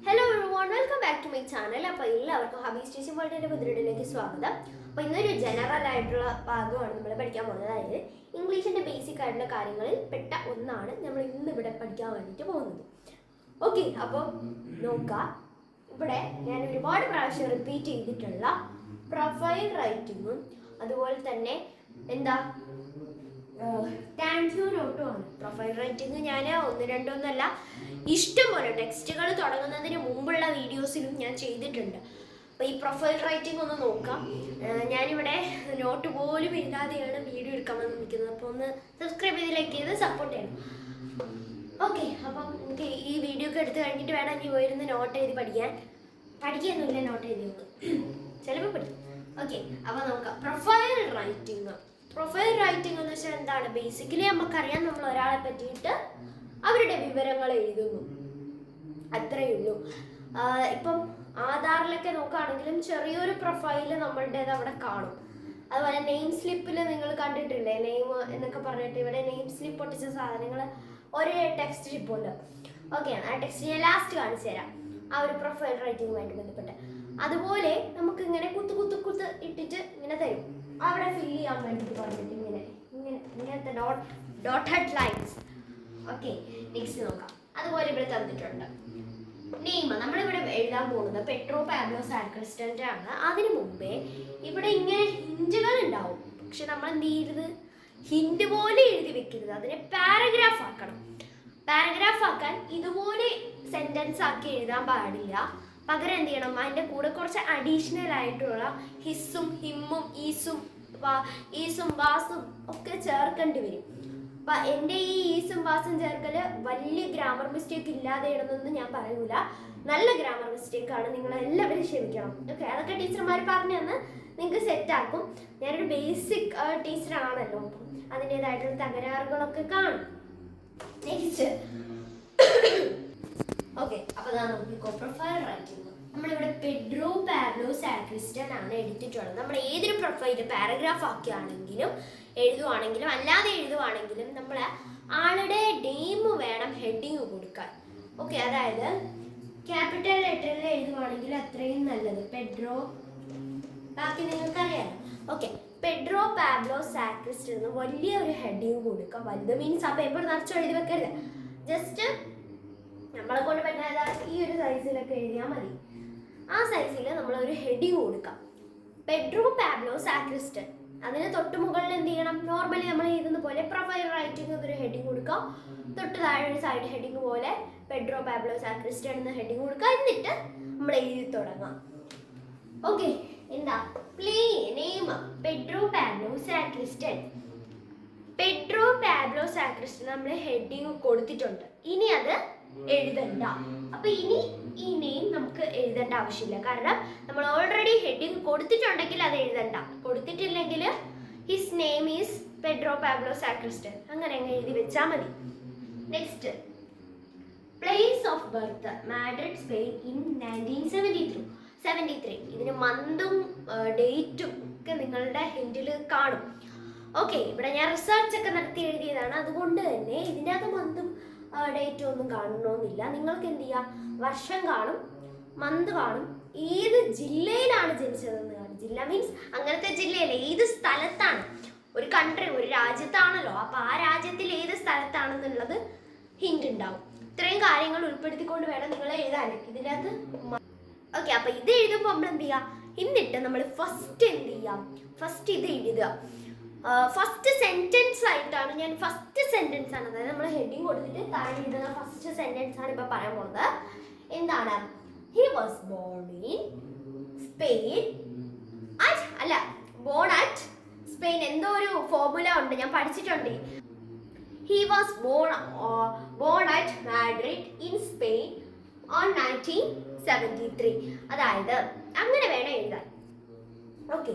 Hello everyone, welcome back to my channel. അപ്പോൾ എല്ലാവർക്കും ഹബീസ് teaching വേൾഡിന്റെ പുതിയൊരിലേക്ക് സ്വാഗതം. അപ്പോൾ ഇന്നൊരു ജനറൽ ആയിട്ടുള്ള ഭാഗമാണ് നമ്മൾ പഠിക്കാൻ പോകുന്നത്. അതായത് ഇംഗ്ലീഷിന്റെ ബേസിക് ആയിട്ടുള്ള കാര്യങ്ങളിൽ പെട്ട ഒന്നാണ് നമ്മൾ ഇന്ന് ഇവിടെ പഠിക്കാൻ വേണ്ടിയിട്ട് പോകുന്നത്. ഓക്കെ, അപ്പോൾ നോക്കാം. ഇവിടെ ഞാൻ ഒരുപാട് പ്രാവശ്യം റിപ്പീറ്റ് ചെയ്തിട്ടുള്ള പ്രൊഫൈൽ റൈറ്റിങ്ങും അതുപോലെ തന്നെ എന്താ താങ്ക് യു നോട്ടുമാണ്. പ്രൊഫൈൽ റൈറ്റിംഗ് ഞാൻ ഒന്നല്ല ഇഷ്ടംപോലെ ടെക്സ്റ്റുകൾ തുടങ്ങുന്നതിന് മുമ്പുള്ള വീഡിയോസിലും ഞാൻ ചെയ്തിട്ടുണ്ട്. അപ്പോൾ ഈ പ്രൊഫൈൽ റൈറ്റിംഗ് ഒന്ന് നോക്കാം. ഞാനിവിടെ നോട്ട് പോലും എഴുതാതെയാണ് വീഡിയോ എടുക്കാൻ വന്ന് നിൽക്കുന്നത്. അപ്പോൾ ഒന്ന് സബ്സ്ക്രൈബ് ചെയ്ത് ലൈക്ക് ചെയ്ത് സപ്പോർട്ട് ചെയ്യണം. ഓക്കെ, അപ്പം നമുക്ക് ഈ വീഡിയോ ഒക്കെ എടുത്ത് കഴിഞ്ഞിട്ട് വേണം ഇനി പോയിരുന്ന് നോട്ട് എഴുതി പഠിക്കാനൊന്നുമില്ല, നോട്ട് എഴുതി നോക്കും, ചിലപ്പോൾ പഠിക്കും. ഓക്കെ, അപ്പോൾ നോക്കാം. പ്രൊഫൈൽ റൈറ്റിംഗ് എന്ന് വെച്ചാൽ എന്താണ്? ബേസിക്കലി നമുക്കറിയാം, നമ്മൾ ഒരാളെ പറ്റിയിട്ട് അവരുടെ വിവരങ്ങൾ എഴുതുന്നു, അത്രയേ ഉള്ളൂ. ഇപ്പം ആധാറിലൊക്കെ നോക്കുകയാണെങ്കിലും ചെറിയൊരു പ്രൊഫൈല് നമ്മളുടേത് അവിടെ കാണും. അതുപോലെ നെയിം സ്ലിപ്പിൽ നിങ്ങൾ കണ്ടിട്ടില്ലേ, നെയിം എന്നൊക്കെ പറഞ്ഞിട്ട് ഇവിടെ നെയിം സ്ലിപ്പ് ഒട്ടിച്ച സാധനങ്ങൾ ഒരു ടെക്സ്റ്റ് സ്ലിപ്പുണ്ട്. ഓക്കെ, ആ ടെക്സ്റ്റ് ഞാൻ ലാസ്റ്റ് കാണിച്ചു തരാം, ആ ഒരു പ്രൊഫൈൽ റൈറ്റിങ്ങുമായിട്ട് ബന്ധപ്പെട്ട്. അതുപോലെ നമുക്ക് ഇങ്ങനെ കുത്ത് ഇട്ടിട്ട് ഇങ്ങനെ തരും, അവിടെ ഫില്ല് ചെയ്യാൻ വേണ്ടിയിട്ട് പറഞ്ഞിട്ട് ഇങ്ങനത്തെ ഡോട്ടഡ് ലൈൻസ്. ഓക്കെ, നെക്സ്റ്റ് നോക്കാം. അതുപോലെ ഇവിടെ തന്നിട്ടുണ്ട് നെയിം. നമ്മളിവിടെ എഴുതാൻ പോകുന്നത് പെട്രോ പാബ്ലോ സാക്രിസ്റ്റൻ്റെ ആണ്. അതിനു മുമ്പേ ഇവിടെ ഇങ്ങനെ ഹിൻറ്റുകൾ ഉണ്ടാവും. പക്ഷെ നമ്മൾ എന്ത് ചെയ്യരുത്, ഹിൻറ്റ് പോലെ എഴുതി വെക്കരുത്, അതിനെ പാരഗ്രാഫ് ആക്കണം. പാരഗ്രാഫ് ആക്കാൻ ഇതുപോലെ സെന്റൻസ് ആക്കി എഴുതാൻ പാടില്ല. പകരം എന്ത് ചെയ്യണം, അതിൻ്റെ കൂടെ കുറച്ച് അഡീഷണൽ ആയിട്ടുള്ള ഹിസ്സും ഹിമ്മും ഈസും വാസും ഒക്കെ ചേർക്കേണ്ടി വരും. അപ്പം എൻ്റെ ഈ ഈസും വാസും ചേർക്കൽ വലിയ ഗ്രാമർ മിസ്റ്റേക്ക് ഇല്ലാതെ ഇടുന്നതെന്ന് ഞാൻ പറയൂല, നല്ല ഗ്രാമർ മിസ്റ്റേക്കാണ്, നിങ്ങളെല്ലാവരും ക്ഷമിക്കണം. ഓക്കെ, അതൊക്കെ ടീച്ചർമാർ പറഞ്ഞു തന്ന് നിങ്ങൾക്ക് സെറ്റാക്കും. ഞാനൊരു ബേസിക് ടീച്ചറാണല്ലോ, അപ്പം അതിൻ്റേതായിട്ടുള്ള തകരാറുകളൊക്കെ കാണും. നെക്സ്റ്റ് ഓക്കെ, അപ്പോൾ നമുക്ക് പ്രൊഫൈൽ റൈറ്റിംഗ്. നമ്മളിവിടെ പെഡ്രോ പാബ്ലോ സാക്രിസ്റ്റൻ ആണ് എടുത്തിട്ടുള്ളത്. നമ്മൾ ഏതൊരു പ്രൊഫൈൽ പാരഗ്രാഫ് ആക്കുകയാണെങ്കിലും എഴുതുവാണെങ്കിലും അല്ലാതെ എഴുതുവാണെങ്കിലും നമ്മൾ ആളുടെ നെയിം വേണം ഹെഡിങ് കൊടുക്കാൻ. ഓക്കെ, അതായത് ക്യാപിറ്റൽ ലെറ്ററിൽ എഴുതുവാണെങ്കിൽ അത്രയും നല്ലത്. പെഡ്രോ, ബാക്കി നിങ്ങൾക്കറിയാലോ. ഓക്കെ, പെഡ്രോ പാബ്ലോ സാക്രിസ്റ്റൻ എന്ന് വലിയ ഒരു ഹെഡിങ് കൊടുക്കുക. വലുത് മീൻസ് ആ പേപ്പർ നിറച്ച് എഴുതി വെക്കരുത്, ജസ്റ്റ് നമ്മളെ കൊണ്ട് പറ്റുന്ന ഈ ഒരു സൈസിലൊക്കെ എഴുതിയാൽ മതി. ആ സൈസിൽ നമ്മളൊരു ഹെഡിങ് കൊടുക്കാം, പെഡ്രോ പാബ്ലോ സാക്രിസ്റ്റൻ. അതിന് തൊട്ട് മുകളിൽ എന്ത് ചെയ്യണം, നോർമലി നമ്മൾ എഴുതുന്ന പോലെ പ്രൊഫൈൽ റൈറ്റിംഗ് എന്നൊരു ഹെഡിങ് കൊടുക്കാം. തൊട്ട് താഴെ ഒരു side heading Pedro Pablo Pablo സാക്രിസ്റ്റൻ എന്ന ഹെഡിങ് കൊടുക്കുക. എന്നിട്ട് നമ്മൾ എഴുതി തുടങ്ങാം. ഓക്കെ, എന്താ name Pedro Pablo Sacristan. Pedro Pablo Sacristan നമ്മൾ ഹെഡിങ് കൊടുത്തിട്ടുണ്ട്, ഇനി അത് എഴുതണ്ട. അപ്പൊ ഇനി ഈ നെയിം നമുക്ക് എഴുതേണ്ട ആവശ്യമില്ല, കാരണം നമ്മൾ ഓൾറെഡി ഹെഡിങ് കൊടുത്തിട്ടുണ്ടെങ്കിൽ അത് എഴുതണ്ട. കൊടുത്തിട്ടില്ലെങ്കിൽ his name is Pedro Pablo Sacristan, അങ്ങനെ അങ്ങ് എഴുതി വെച്ചാൽ മതി. Next, place of birth Madrid Spain in 1973. ഇതിന് മന്തും ഡേറ്റും ഒക്കെ നിങ്ങളുടെ ഹിൻഡിൽ കാണും. ഓക്കെ, ഇവിടെ ഞാൻ റിസർച്ച് ഒക്കെ നടത്തി എഴുതിയതാണ്, അതുകൊണ്ട് തന്നെ ഇതിൻ്റെ അകത്ത് മന്തും ഡേറ്റും ഒന്നും കാണണമെന്നില്ല. നിങ്ങൾക്ക് എന്ത് ചെയ്യാം, വർഷം കാണും, മന്ത് കാണും, ഏത് ജില്ലയിലാണ് ജനിച്ചതെന്ന് കാണും. ജില്ല മീൻസ് അങ്ങനത്തെ ജില്ലയല്ല, ഏത് സ്ഥലത്താണ്, ഒരു കൺട്രി ഒരു രാജ്യത്താണല്ലോ, അപ്പോൾ ആ രാജ്യത്തിൽ ഏത് സ്ഥലത്താണെന്നുള്ളത് ഹിന്റ് ഉണ്ടാവും. ഇത്രയും കാര്യങ്ങൾ ഉൾപ്പെടുത്തിക്കൊണ്ട് വേണം നിങ്ങൾ എഴുതാൻ ഇതിനകത്ത്. ഓക്കെ, അപ്പോൾ ഇത് എഴുതുമ്പോൾ നമ്മൾ എന്ത് ചെയ്യുക, എന്നിട്ട് നമ്മൾ ഫസ്റ്റ് എന്ത് ചെയ്യാം, ഫസ്റ്റ് ഇത് എഴുതുക. ഫസ്റ്റ് സെന്റൻസ് ആയിട്ടാണ് ഞാൻ അതായത് നമ്മൾ ഹെഡിങ് കൊടുത്തിട്ട് താഴെ എഴുതുന്ന ഫസ്റ്റ് സെന്റൻസ് ആണ് ഇപ്പൊ പറയാൻ പോകുന്നത്. എന്താണ്, he was born in Spain bone at Spain. എന്തോ ഒരു ഫോർമുല ഉണ്ട്, ഞാൻ പഠിച്ചിട്ടുണ്ട്. He was born at Madrid in Spain on 1973. അതായത് അങ്ങനെ വേണം എഴുതാൻ. ഓക്കെ,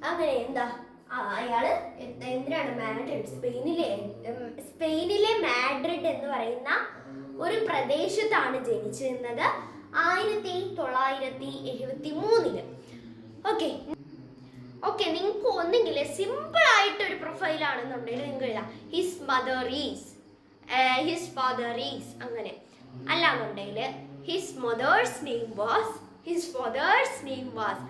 അങ്ങനെ എന്താ അയാള് എന്തിനാണ് മാഡ്രിഡ്, സ്പെയിനിലെ മാഡ്രിഡ് എന്ന് പറയുന്ന ഒരു പ്രദേശത്താണ് ജനിച്ചിരുന്നത് 1973. ഓക്കെ, നിങ്ങൾക്ക് ഒന്നെങ്കിൽ സിമ്പിൾ ആയിട്ട് ഒരു പ്രൊഫൈൽ ആണെന്നുണ്ടെങ്കിൽ നിങ്ങൾക്ക് എഴുതാം ഹിസ് ഫാദർ ഈസ് അങ്ങനെ. അല്ലാന്നുണ്ടെങ്കിൽ his mothers name was, his fathers name was.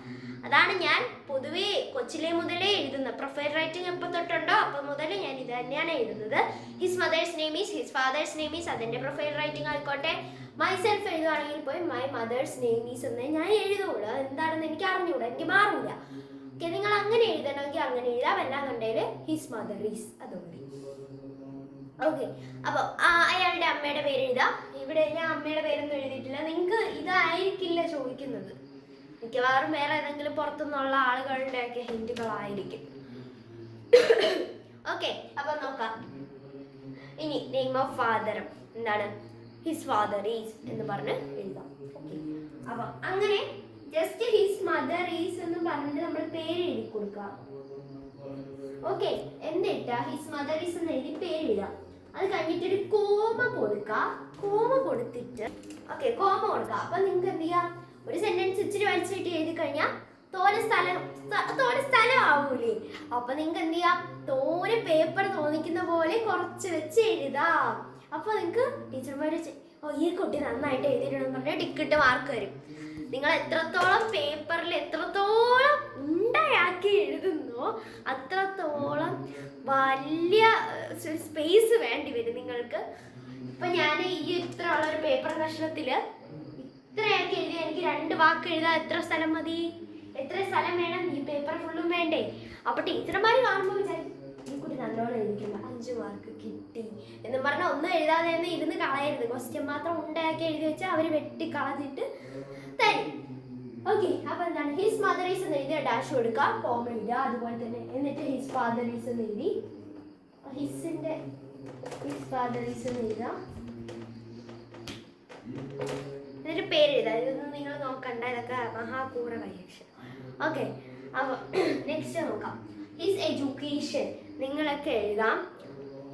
അതാണ് ഞാൻ പൊതുവേ കൊച്ചിലെ മുതലേ എഴുതുന്ന പ്രൊഫൈൽ റൈറ്റിംഗ് എപ്പോൾ തൊട്ടുണ്ടോ അപ്പം മുതൽ ഞാൻ ഇത് തന്നെയാണ് എഴുതുന്നത്. His mothers name is, his fathers name is, അതിൻ്റെ പ്രൊഫൈൽ റൈറ്റിംഗ് ആയിക്കോട്ടെ. മൈസെൽഫ് എഴുതുകയാണെങ്കിൽ പോയി മൈ മദേഴ്സ് നെയിം ഈസ് എന്നേ ഞാൻ എഴുതുള്ളൂ. എന്താണെന്ന് എനിക്ക് അറിഞ്ഞുകൂടാ, എനിക്ക് മാറില്ല. ഓക്കെ, നിങ്ങൾ അങ്ങനെ എഴുതണമെങ്കിൽ അങ്ങനെ എഴുതാം, അല്ലാന്നുണ്ടെങ്കിൽ ഹിസ് മദർ ഈസ് അതുമതി. ഓക്കെ, അപ്പോൾ അയാളുടെ അമ്മയുടെ പേര് എഴുതാം. ഇവിടെ ഞാൻ അമ്മയുടെ പേരൊന്നും എഴുതിയിട്ടില്ല. നിങ്ങൾക്ക് ഇതായിരിക്കില്ല ചോദിക്കുന്നത്, മിക്കവാറും വേറെ ഏതെങ്കിലും പുറത്തുനിന്നുള്ള ആളുകളുടെയൊക്കെ ഹിന്റുകളായിരിക്കും. ഓക്കെ, അപ്പൊ നോക്കാം. ഇനി നെയിം ഓഫ് ഫാദർ എന്താണ്? ഹിസ് ഫാദർ ഈസ് എന്ന് പറഞ്ഞ് എഴുതാം. ഓക്കെ, അപ്പൊ അങ്ങനെ ജസ്റ്റ് ഹിസ് മദർ ഈസ് എന്ന് പറഞ്ഞിട്ട് നമ്മൾ പേര് എഴുതി കൊടുക്കാം. ഓക്കെ, എന്നിട്ട് ഹിസ് മദർ ഈസ് എന്ന് എഴുതി പേര് എഴുതാം. അത് കഴിഞ്ഞിട്ട് ഒരു കോമ കൊടുക്കാം. കോമ കൊടുത്തിട്ട് കോമ കൊടുക്കാം. അപ്പൊ നിങ്ങൾക്ക് എന്ത് ചെയ്യാം, ഒരു സെന്റൻസ് ഇച്ചിരി വലിച്ചിട്ട് എഴുതി കഴിഞ്ഞാൽ തോനെ സ്ഥലം ആവൂലേ. അപ്പൊ നിങ്ങൾക്ക് എന്ത് ചെയ്യാം, തോനെ പേപ്പർ തോന്നിക്കുന്ന പോലെ കുറച്ച് വെച്ച് എഴുതാം. അപ്പൊ നിങ്ങൾക്ക് ടീച്ചർമാർ ഈ കുട്ടി നന്നായിട്ട് എഴുതിയിട്ടുണ്ടെന്ന് പറഞ്ഞാൽ ടിക്കറ്റ് മാർക്ക് വരും. നിങ്ങൾ എത്രത്തോളം പേപ്പറിൽ എത്രത്തോളം ഉണ്ടാക്കി എഴുതുന്നോ അത്രത്തോളം വലിയ സ്പേസ് വേണ്ടി വരും നിങ്ങൾക്ക്. ഇപ്പൊ ഞാൻ ഈ ഇത്ര ഉള്ള ഒരു പേപ്പർ കഷ്ണത്തില് ഇത്രയാക്കി എഴുതി എനിക്ക് 2 വാക്ക് എഴുതാൻ എത്ര സ്ഥലം മതി? എത്ര സ്ഥലം വേണം? ഈ പേപ്പർ ഫുള്ളും വേണ്ടേ? അപ്പൊ ടീച്ചർമാർ കാണുമ്പോൾ വിചാരിക്കും ഈ കുട്ടി നല്ലോണം എഴുതിക്കണ്ട, 5 മാർക്ക് കിട്ടി എന്ന് പറഞ്ഞാൽ ഒന്നും എഴുതാതെ തന്നെ ഇരുന്ന് കളയരുത്. ക്വസ്റ്റ്യൻ മാത്രം ഉണ്ടാക്കി എഴുതി വെച്ചാൽ അവർ വെട്ടി കളഞ്ഞിട്ട് തരും. ഓക്കെ, അപ്പൊ എന്താണ് ഹിസ് മദർ ഈസ് എന്ന് എഴുതി ഡാഷ് കൊടുക്കുക, കോമ എഴുതുക. അതുപോലെ തന്നെ എന്നിട്ട് ഹിസ് ഫാദർ ഈസ് എന്ന് എഴുതി ഹിസ് ഫാദർ ഈസ് എന്ന് എഴുതാം. എന്നിട്ട് പേര് എഴുതാം. ഇതൊന്നും നിങ്ങൾ നോക്കണ്ട, ഇതൊക്കെ മഹാപൂർവ പരീക്ഷ. ഓക്കെ, അപ്പോൾ നെക്സ്റ്റ് നോക്കാം. ഹിസ് എഡ്യൂക്കേഷൻ നിങ്ങളൊക്കെ എഴുതാം.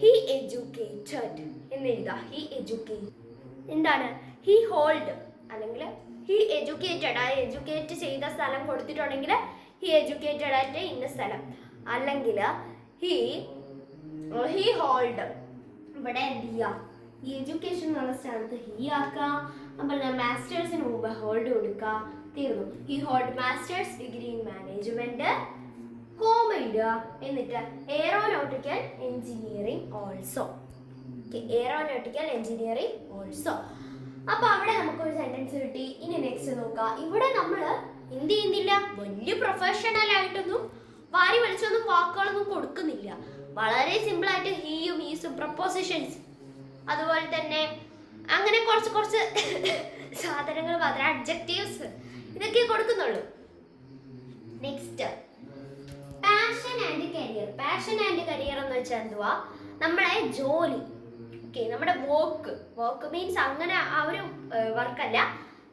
ഹി എഡ്യൂക്കേറ്റഡ് എന്ന് എഴുതാം. ഹി എഡ്യൂക്കേറ്റ് എന്താണ്? ഹി ഹോൾഡ് അല്ലെങ്കിൽ ഹി എഡ്യൂക്കേറ്റഡ്. ആ എഡ്യൂക്കേറ്റ് ചെയ്ത സ്ഥലം കൊടുത്തിട്ടുണ്ടെങ്കിൽ ഹി എഡ്യൂക്കേറ്റഡ് ആയിട്ട് ഇന്ന സ്ഥലം, അല്ലെങ്കിൽ ഹി ഹോൾഡ്. ഇവിടെ എന്ത് ചെയ്യാം, ഈ എഡ്യൂക്കേഷൻ എന്നുള്ള സ്ഥാനത്ത് ഹി ആക്കാം. അപ്പോൾ മാസ്റ്റേഴ്സിന് മുമ്പ് ഹോൾഡ് കൊടുക്കുക, തീർന്നു. He hold masters degree in management, comma ഇടുക. എന്നിട്ട് aeronautical engineering also. Aeronautical engineering also. അപ്പൊ അവിടെ നമുക്കൊരു സെന്റൻസ് കിട്ടി. ഇനി നെക്സ്റ്റ് നോക്കാം. ഇവിടെ നമ്മൾ എന്ത് ചെയ്യുന്നില്ല, വലിയ പ്രൊഫഷണൽ ആയിട്ടൊന്നും വാരി വലിച്ചൊന്നും വാക്കുകളൊന്നും കൊടുക്കുന്നില്ല. വളരെ സിമ്പിൾ ആയിട്ട് ഹീയും ഹീസും പ്രപ്പോസിഷൻസ് അതുപോലെ തന്നെ അങ്ങനെ കുറച്ച് സാധനങ്ങൾ മാത്രം, അഡ്ജക്റ്റീവ്സ് ഇതൊക്കെ കൊടുക്കുന്നുള്ളൂ. Next passion and career. Passion and career എന്ന് വെച്ചാൽ എന്തുവാ, നമ്മളെ ജോലി. ഓക്കെ, നമ്മുടെ വർക്ക് മീൻസ് അങ്ങനെ ആ ഒരു വർക്കല്ല,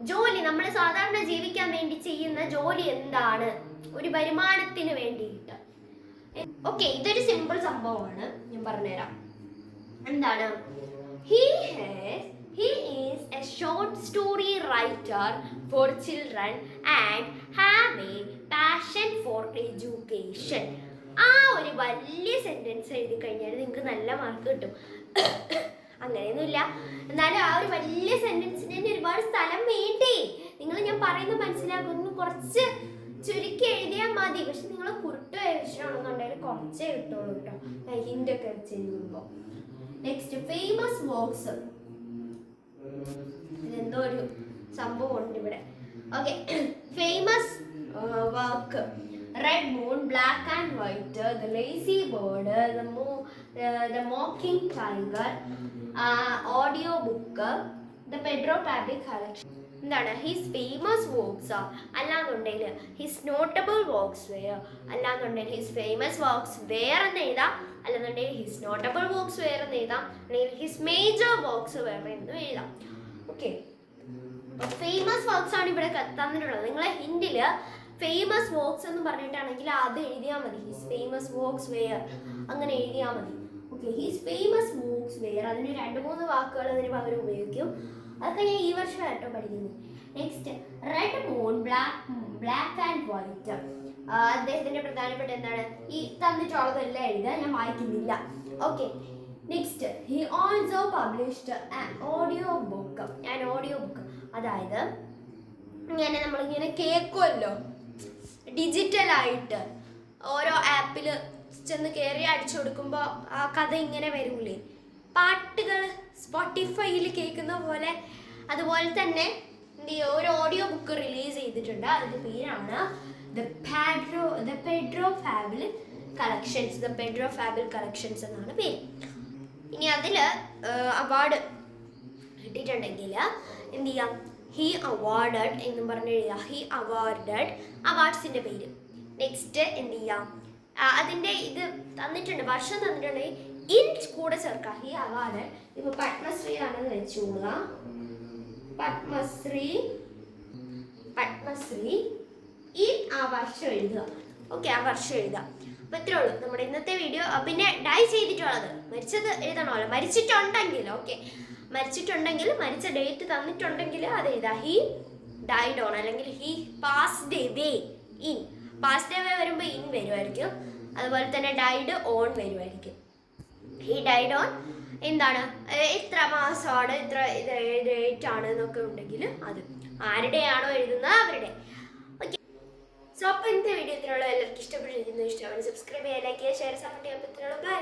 ജോലി. നമ്മൾ സാധാരണ ജീവിക്കാൻ വേണ്ടി ചെയ്യുന്ന ജോലി എന്താണ്, ഒരു വരുമാനത്തിന് വേണ്ടിയിട്ട്. ഓക്കെ, ഇതൊരു സിമ്പിൾ സംഭവമാണ്, ഞാൻ പറഞ്ഞുതരാം. എന്താണ്? He is a short story writer for children and have a passion for education. ആ ഒരു വലിയ സെന്റൻസ് എഴുതി കഴിഞ്ഞാൽ നിങ്ങൾക്ക് നല്ല മാർക്ക് കിട്ടും. അങ്ങനെയൊന്നുമില്ല, എന്നാലും ആ ഒരു വലിയ സെന്റൻസിന് തന്നെ ഒരുപാട് സ്ഥലം വേണ്ടേ. നിങ്ങൾ ഞാൻ പറയുന്നത് മനസ്സിലാക്കുന്നു, കുറച്ച് ചുരുക്കി എഴുതിയാൽ മതി. പക്ഷെ നിങ്ങൾ കുരുട്ടോ എഴുതണമെന്നുണ്ടെങ്കിൽ കുറച്ചേ കിട്ടുള്ളൂ കേട്ടോ, ഹിന്റൊക്കെ വെച്ച് എഴുതുമ്പോൾ. Next famous works. ഇതെന്തോ ഒരു സംഭവം ഉണ്ട് ഇവിടെ. Okay, famous work: red moon, black and white, the lazy bird, the mocking tiger, audio book, the Pedro public collection. എന്താണ്? ഹിസ് ഫേമസ് വർക്ക്സ് ആർ, അല്ലാന്നുണ്ടെങ്കിൽ ഹിസ് നോട്ടബിൾ വർക്ക്സ് വെയർ, അല്ലാന്നുണ്ടെങ്കിൽ his famous works were എന്ന് എഴുതാം, അല്ലെന്നുണ്ടെങ്കിൽ his notable works were എന്ന് എഴുതാം, അല്ലെങ്കിൽ his major works were എന്ന് എഴുതാം. ഓക്കെ, ഫേമസ് വർക്ക്സ് ആണ് ഇവിടെ തന്നിട്ടുള്ളത്. നിങ്ങളെ ഹിന്റിൽ ഫേമസ് വർക്ക്സ് എന്ന് പറഞ്ഞിട്ടാണെങ്കിൽ അത് എഴുതിയാൽ മതി, ഹിസ് ഫേമസ് വർക്ക്സ് വെയർ അങ്ങനെ എഴുതിയാൽ മതി. Okay, his famous works were, അതിന് 2-3 വാക്കുകൾ അതിന് പകരം ഉപയോഗിക്കും. അതൊക്കെ ഞാൻ ഈ വർഷം കേട്ടോ പഠിക്കുന്നത്. Next red moon, black and white. അദ്ദേഹത്തിന്റെ പ്രധാനപ്പെട്ട എന്താണ്, ഈ തന്നിട്ടുള്ളതെല്ലാം എഴുതുക, ഞാൻ വായിക്കുന്നില്ല. Okay, next he also published an audio book. അതായത് ഇങ്ങനെ നമ്മളിങ്ങനെ കേൾക്കുമല്ലോ ഡിജിറ്റലായിട്ട് ഓരോ ആപ്പിൽ ചെന്ന് കയറി അടിച്ചു കൊടുക്കുമ്പോൾ ആ കഥ ഇങ്ങനെ വരൂലേ, പാട്ടുകൾ സ്പോട്ടിഫൈയിൽ കേൾക്കുന്ന പോലെ. അതുപോലെ തന്നെ ഒരു ഓഡിയോ ബുക്ക് റിലീസ് ചെയ്തിട്ടുണ്ട്. അതിൻ്റെ പേരാണ് ദ പെഡ്രോ ഫാബിൾ കളക്ഷൻസ് എന്നാണ് പേര്. ഇനി അതിൽ അവാർഡ് കിട്ടിയിട്ടുണ്ടെങ്കിൽ എന്ത് ചെയ്യാം, ഹി അവാർഡഡ് എന്നും പറഞ്ഞ് എഴുതുക. ഹി അവാർഡഡ് അവാർഡ്സിൻ്റെ പേര്. നെക്സ്റ്റ് എന്ത് ചെയ്യാം, അതിൻ്റെ ഇത് തന്നിട്ടുണ്ട്, വർഷം തന്നിട്ടുണ്ടെങ്കിൽ ഇൻ കൂടെ ചേർക്കുക. ഹി അവാർഡഡ് ഇപ്പോൾ പത്മശ്രീ ആണെന്ന് വെച്ചുകൊള്ളുക. പത്മശ്രീ ഈ ആ വർഷം എഴുതുക. ഓക്കെ, ആ വർഷം എഴുതുക. അപ്പോൾ ഇത്രേ ഉള്ളൂ നമ്മുടെ ഇന്നത്തെ വീഡിയോ. പിന്നെ ഡൈ ചെയ്തിട്ടുള്ളത്, മരിച്ചത് എഴുതണമല്ലോ, മരിച്ചിട്ടുണ്ടെങ്കിൽ മരിച്ച ഡേറ്റ് തന്നിട്ടുണ്ടെങ്കിൽ അത് എഴുതുക. ഹി ഡൈഡ് ഓൺ അല്ലെങ്കിൽ he passed away in. Passed away വരുമ്പോൾ ഇൻ വരുമായിരിക്കും. അതുപോലെ തന്നെ ഡൈഡ് ഓൺ വരുമായിരിക്കും. ഹി ഡൈഡ് ഓൺ എന്താണ്, ഇത്ര മാസമാണ്, ഇത്ര ഡേറ്റ് ആണ് എന്നൊക്കെ ഉണ്ടെങ്കിൽ അത് ആരുടെയാണോ എഴുതുന്നത് അവരുടെ. ഓക്കെ, സോ അപ്പോൾ ഇന്നത്തെ വീഡിയോ ഇത്രയുള്ള. എല്ലാവർക്കും ഇഷ്ടപ്പെട്ടിരിക്കുന്നു. സബ്സ്ക്രൈബ് ചെയ്യുക, ലൈക്ക് ചെയ്യുക, ഷെയർ, സപ്പോർട്ട് ചെയ്യാൻ പറ്റുന്നുള്ളൂ. ബൈ.